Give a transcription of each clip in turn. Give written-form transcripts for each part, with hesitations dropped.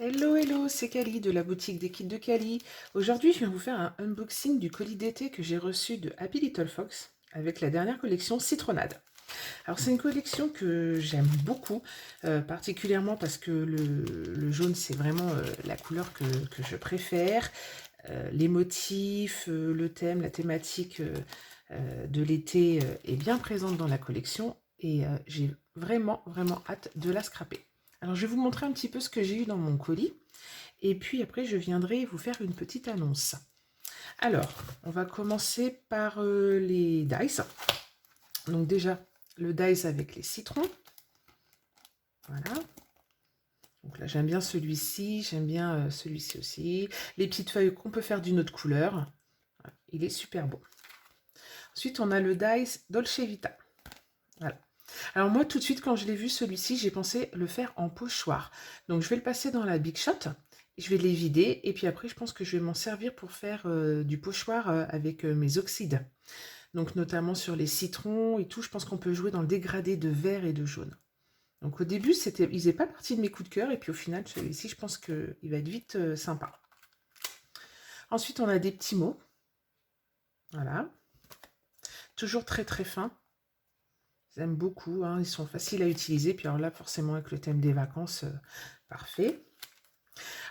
Hello, hello, c'est Cali de la boutique des kits de Cali. Aujourd'hui, je viens vous faire un unboxing du colis d'été que j'ai reçu de Happy Little Fox avec la dernière collection Citronnade. Alors, c'est une collection que j'aime beaucoup, particulièrement parce que le jaune, c'est vraiment la couleur que je préfère. Les motifs, le thème, la thématique de l'été est bien présente dans la collection et j'ai vraiment, vraiment hâte de la scraper. Alors, je vais vous montrer un petit peu ce que j'ai eu dans mon colis. Et puis après, je viendrai vous faire une petite annonce. Alors, on va commencer par les dice. Donc déjà, le dice avec les citrons. Voilà. Donc là, j'aime bien celui-ci, j'aime bien celui-ci aussi. Les petites feuilles qu'on peut faire d'une autre couleur. Il est super beau. Ensuite, on a le dice Dolce Vita. Voilà. Alors moi, tout de suite, quand je l'ai vu, celui-ci, j'ai pensé le faire en pochoir. Donc, je vais le passer dans la Big Shot. Je vais les vider. Et puis après, je pense que je vais m'en servir pour faire du pochoir avec mes oxydes. Donc, notamment sur les citrons et tout. Je pense qu'on peut jouer dans le dégradé de vert et de jaune. Donc, au début, ils faisaient pas partie de mes coups de cœur. Et puis, au final, celui-ci, je pense qu'il va être vite sympa. Ensuite, on a des petits mots. Voilà. Toujours très, très fins. J'aime beaucoup, hein, ils sont faciles à utiliser. Puis alors là, forcément, avec le thème des vacances, parfait.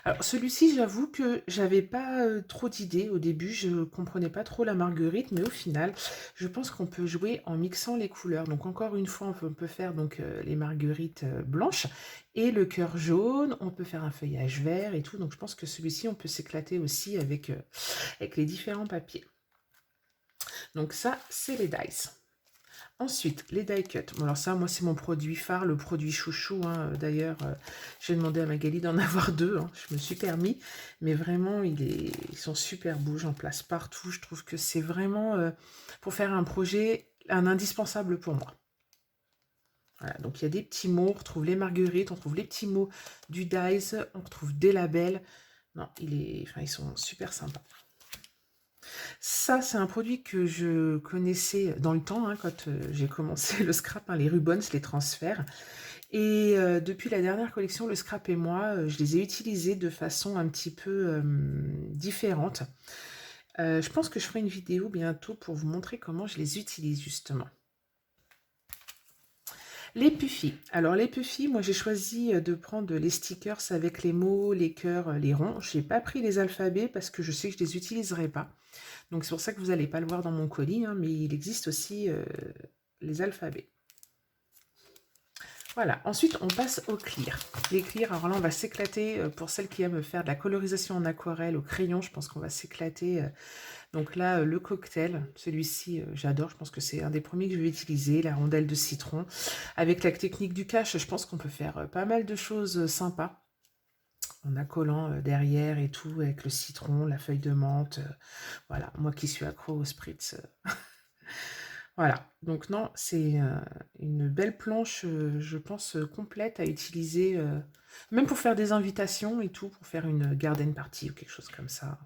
Alors celui-ci, j'avoue que j'avais pas trop d'idées au début. Je ne comprenais pas trop la marguerite, mais au final, je pense qu'on peut jouer en mixant les couleurs. Donc encore une fois, on peut faire donc, les marguerites blanches et le cœur jaune. On peut faire un feuillage vert et tout. Donc je pense que celui-ci, on peut s'éclater aussi avec les différents papiers. Donc ça, c'est les dice. Ensuite, les die cuts. Bon, alors ça, moi, c'est mon produit phare, le produit chouchou, hein. D'ailleurs, j'ai demandé à Magali d'en avoir deux, hein. Je me suis permis. Mais vraiment, ils sont super beaux. J'en place partout. Je trouve que c'est vraiment, pour faire un projet, un indispensable pour moi. Voilà, donc il y a des petits mots. On retrouve les marguerites, on trouve les petits mots du dice, on retrouve des labels. Non, ils sont super sympas. Ça, c'est un produit que je connaissais dans le temps, hein, quand j'ai commencé le scrap, hein, les Rubens, les transferts. Et depuis la dernière collection, le scrap et moi, je les ai utilisés de façon un petit peu différente. Je pense que je ferai une vidéo bientôt pour vous montrer comment je les utilise justement. Les Puffy. Alors les Puffy, moi j'ai choisi de prendre les stickers avec les mots, les cœurs, les ronds. Je n'ai pas pris les alphabets parce que je sais que je ne les utiliserai pas. Donc c'est pour ça que vous n'allez pas le voir dans mon colis, hein, mais il existe aussi les alphabets. Voilà, ensuite on passe au clear. Les clear, alors là on va s'éclater, pour celles qui aiment faire de la colorisation en aquarelle au crayon, je pense qu'on va s'éclater. Donc là, le cocktail, celui-ci j'adore, je pense que c'est un des premiers que je vais utiliser, la rondelle de citron. Avec la technique du cache, je pense qu'on peut faire pas mal de choses sympas. En accolant derrière et tout, avec le citron, la feuille de menthe. Voilà, moi qui suis accro au spritz. Voilà, donc non, c'est une belle planche, je pense, complète à utiliser, même pour faire des invitations et tout, pour faire une garden party ou quelque chose comme ça.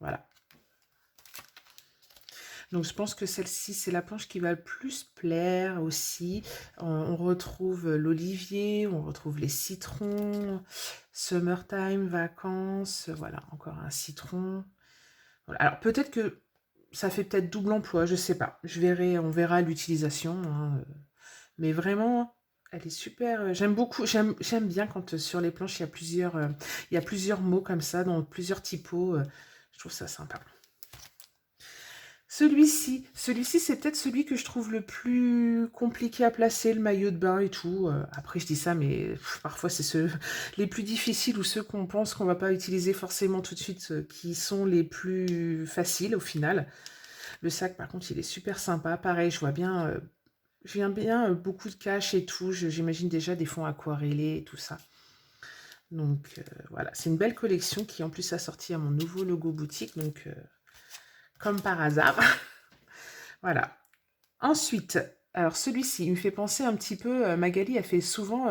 Voilà. Donc je pense que celle-ci, c'est la planche qui va le plus plaire aussi. On retrouve l'olivier, on retrouve les citrons, summertime, vacances, voilà, encore un citron. Voilà. Alors peut-être que ça fait peut-être double emploi, je sais pas. On verra l'utilisation, hein. Mais vraiment, elle est super. J'aime beaucoup, j'aime bien quand sur les planches, il y a plusieurs mots comme ça, dans plusieurs typos. Je trouve ça sympa. Celui-ci, c'est peut-être celui que je trouve le plus compliqué à placer, le maillot de bain et tout. Après, je dis ça, mais parfois, c'est ceux les plus difficiles ou ceux qu'on pense qu'on va pas utiliser forcément tout de suite, qui sont les plus faciles au final. Le sac, par contre, il est super sympa. Pareil, je viens bien beaucoup de cache et tout. J'imagine déjà des fonds aquarellés et tout ça. Donc, voilà, c'est une belle collection qui, en plus, a sorti à mon nouveau logo boutique. Donc, comme par hasard. Voilà. Ensuite, Alors celui-ci, il me fait penser un petit peu, Magali a fait souvent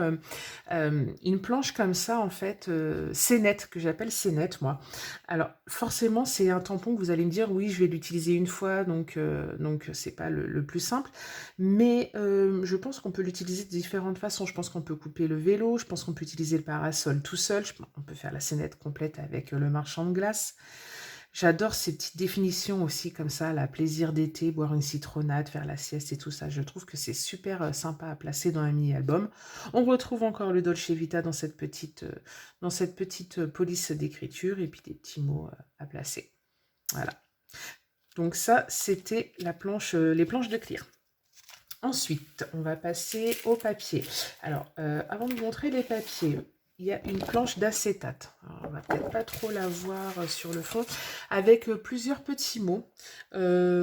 une planche comme ça en fait, scénette, que j'appelle scénette moi. Alors forcément c'est un tampon que vous allez me dire oui je vais l'utiliser une fois donc c'est pas le plus simple, mais je pense qu'on peut l'utiliser de différentes façons. Je pense qu'on peut couper le vélo, je pense qu'on peut utiliser le parasol tout seul, on peut faire la scénette complète avec le marchand de glace. J'adore ces petites définitions aussi comme ça, la plaisir d'été, boire une citronnade, faire la sieste et tout ça. Je trouve que c'est super sympa à placer dans un mini-album. On retrouve encore le Dolce Vita dans cette petite police d'écriture et puis des petits mots à placer. Voilà. Donc ça, c'était la planche, les planches de clear. Ensuite, on va passer au papier. Alors, avant de vous montrer les papiers, il y a une planche d'acétate. On va peut-être pas trop la voir sur le fond, avec plusieurs petits mots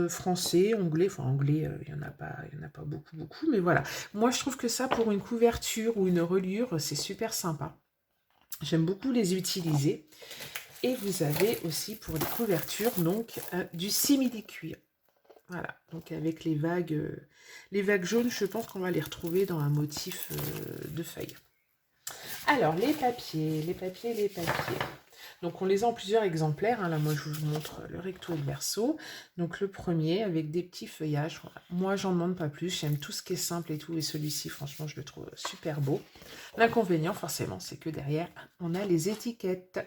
français, anglais. Enfin, anglais, il y en a pas beaucoup, mais voilà. Moi, je trouve que ça, pour une couverture ou une reliure, c'est super sympa. J'aime beaucoup les utiliser. Et vous avez aussi pour les couvertures, donc, du simili-cuir. Voilà, donc avec les vagues jaunes, je pense qu'on va les retrouver dans un motif de feuilles. Alors, les papiers. Donc, on les a en plusieurs exemplaires. Hein. Là, moi, je vous montre le recto et le verso. Donc, le premier, avec des petits feuillages. Voilà. Moi, j'en demande pas plus. J'aime tout ce qui est simple et tout. Et celui-ci, franchement, je le trouve super beau. L'inconvénient, forcément, c'est que derrière, on a les étiquettes.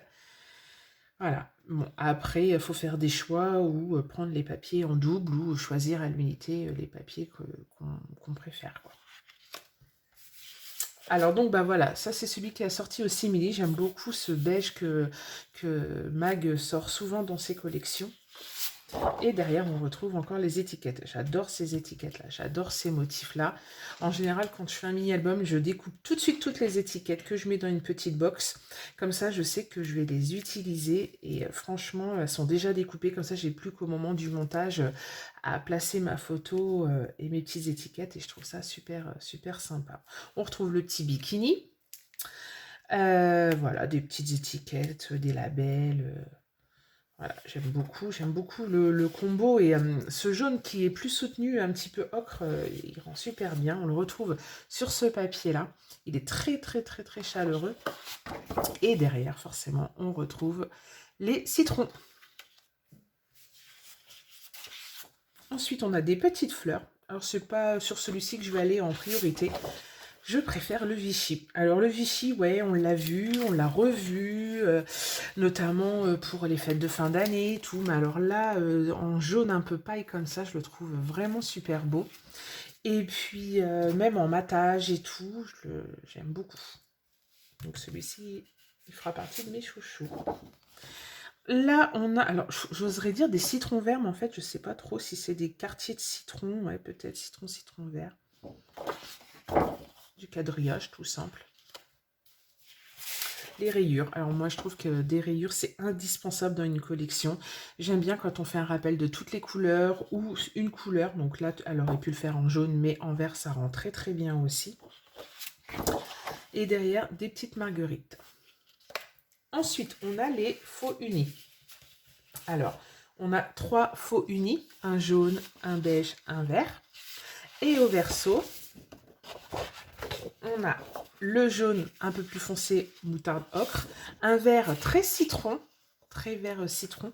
Voilà. Bon, après, il faut faire des choix ou prendre les papiers en double ou choisir à l'unité les papiers qu'on préfère, quoi. Alors donc, bah voilà, ça c'est celui qui a sorti au simili. J'aime beaucoup ce beige que Mag sort souvent dans ses collections. Et derrière, on retrouve encore les étiquettes. J'adore ces étiquettes-là, j'adore ces motifs-là. En général, quand je fais un mini-album, je découpe tout de suite toutes les étiquettes que je mets dans une petite box. Comme ça, je sais que je vais les utiliser. Et franchement, elles sont déjà découpées. Comme ça, j'ai plus qu'au moment du montage à placer ma photo et mes petites étiquettes. Et je trouve ça super sympa. On retrouve le petit bikini. Voilà, des petites étiquettes, des labels... Voilà, j'aime beaucoup le combo et ce jaune qui est plus soutenu, un petit peu ocre, il rend super bien. On le retrouve sur ce papier-là. Il est très chaleureux. Et derrière, forcément, on retrouve les citrons. Ensuite, on a des petites fleurs. Alors, c'est pas sur celui-ci que je vais aller en priorité. Je préfère le Vichy. Alors le Vichy, ouais, on l'a vu, on l'a revu, notamment pour les fêtes de fin d'année et tout. Mais alors là, en jaune un peu paille comme ça, je le trouve vraiment super beau. Et puis, même en matage et tout, j'aime beaucoup. Donc celui-ci, il fera partie de mes chouchous. Là, on a, alors j'oserais dire des citrons verts, mais en fait, je sais pas trop si c'est des quartiers de citron. Ouais, peut-être citron vert. Du quadrillage tout simple. Les rayures. Alors moi je trouve que des rayures c'est indispensable dans une collection. J'aime bien quand on fait un rappel de toutes les couleurs ou une couleur. Donc là elle aurait pu le faire en jaune mais en vert ça rend très bien aussi. Et derrière des petites marguerites. Ensuite on a les faux unis. Alors on a 3 faux unis. Un jaune, un beige, un vert. Et au verso on a le jaune un peu plus foncé, moutarde ocre, un vert très citron, très vert citron,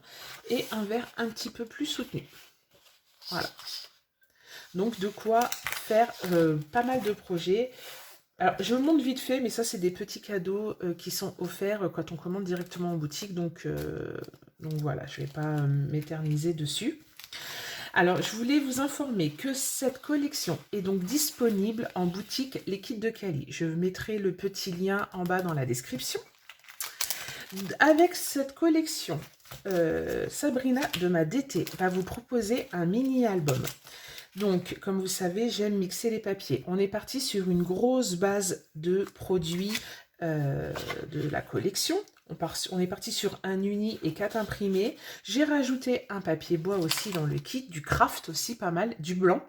et un vert un petit peu plus soutenu. Voilà. Donc de quoi faire pas mal de projets. Alors je vous montre vite fait, mais ça c'est des petits cadeaux qui sont offerts quand on commande directement en boutique. Donc voilà, je ne vais pas m'éterniser dessus. Alors, je voulais vous informer que cette collection est donc disponible en boutique Les Kits de Cali. Je mettrai le petit lien en bas dans la description. Avec cette collection, Sabrina de ma DT va vous proposer un mini-album. Donc, comme vous savez, j'aime mixer les papiers. On est parti sur une grosse base de produits de la collection. On est parti sur un uni et 4 imprimés. J'ai rajouté un papier bois aussi dans le kit, du craft aussi pas mal, du blanc.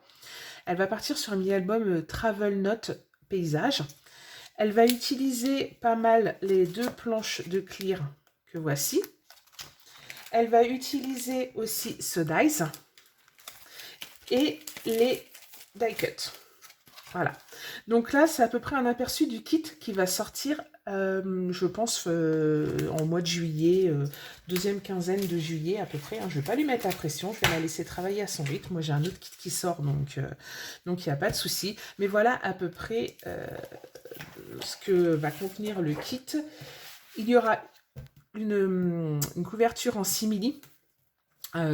Elle va partir sur un mini-album Travel Note Paysage. Elle va utiliser pas mal les 2 planches de clear que voici. Elle va utiliser aussi ce dies et les die cut. Voilà. Donc là, c'est à peu près un aperçu du kit qui va sortir, je pense, en mois de juillet, deuxième quinzaine de juillet à peu près, hein. Je ne vais pas lui mettre la pression, je vais la laisser travailler à son rythme. Moi, j'ai un autre kit qui sort, donc il n'y a pas de souci. Mais voilà à peu près ce que va contenir le kit. Il y aura une couverture en simili.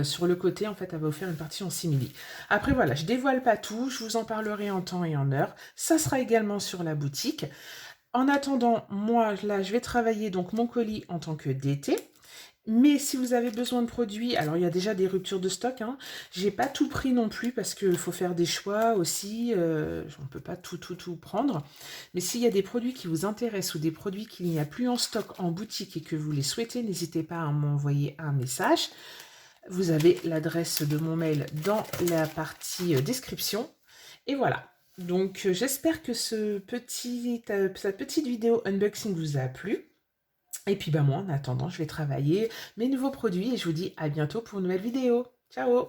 Sur le côté, en fait, elle va vous faire une partie en simili. Après, voilà, je dévoile pas tout, je vous en parlerai en temps et en heure. Ça sera également sur la boutique. En attendant, moi, là, je vais travailler donc mon colis en tant que DT. Mais si vous avez besoin de produits, alors il y a déjà des ruptures de stock, hein. J'ai pas tout pris non plus parce qu'il faut faire des choix aussi. On ne peut pas tout prendre. Mais s'il y a des produits qui vous intéressent ou des produits qu'il n'y a plus en stock en boutique et que vous les souhaitez, n'hésitez pas à m'envoyer un message. Vous avez l'adresse de mon mail dans la partie description. Et voilà. Donc j'espère que cette petite vidéo unboxing vous a plu. Et puis moi en attendant, je vais travailler mes nouveaux produits et je vous dis à bientôt pour une nouvelle vidéo. Ciao!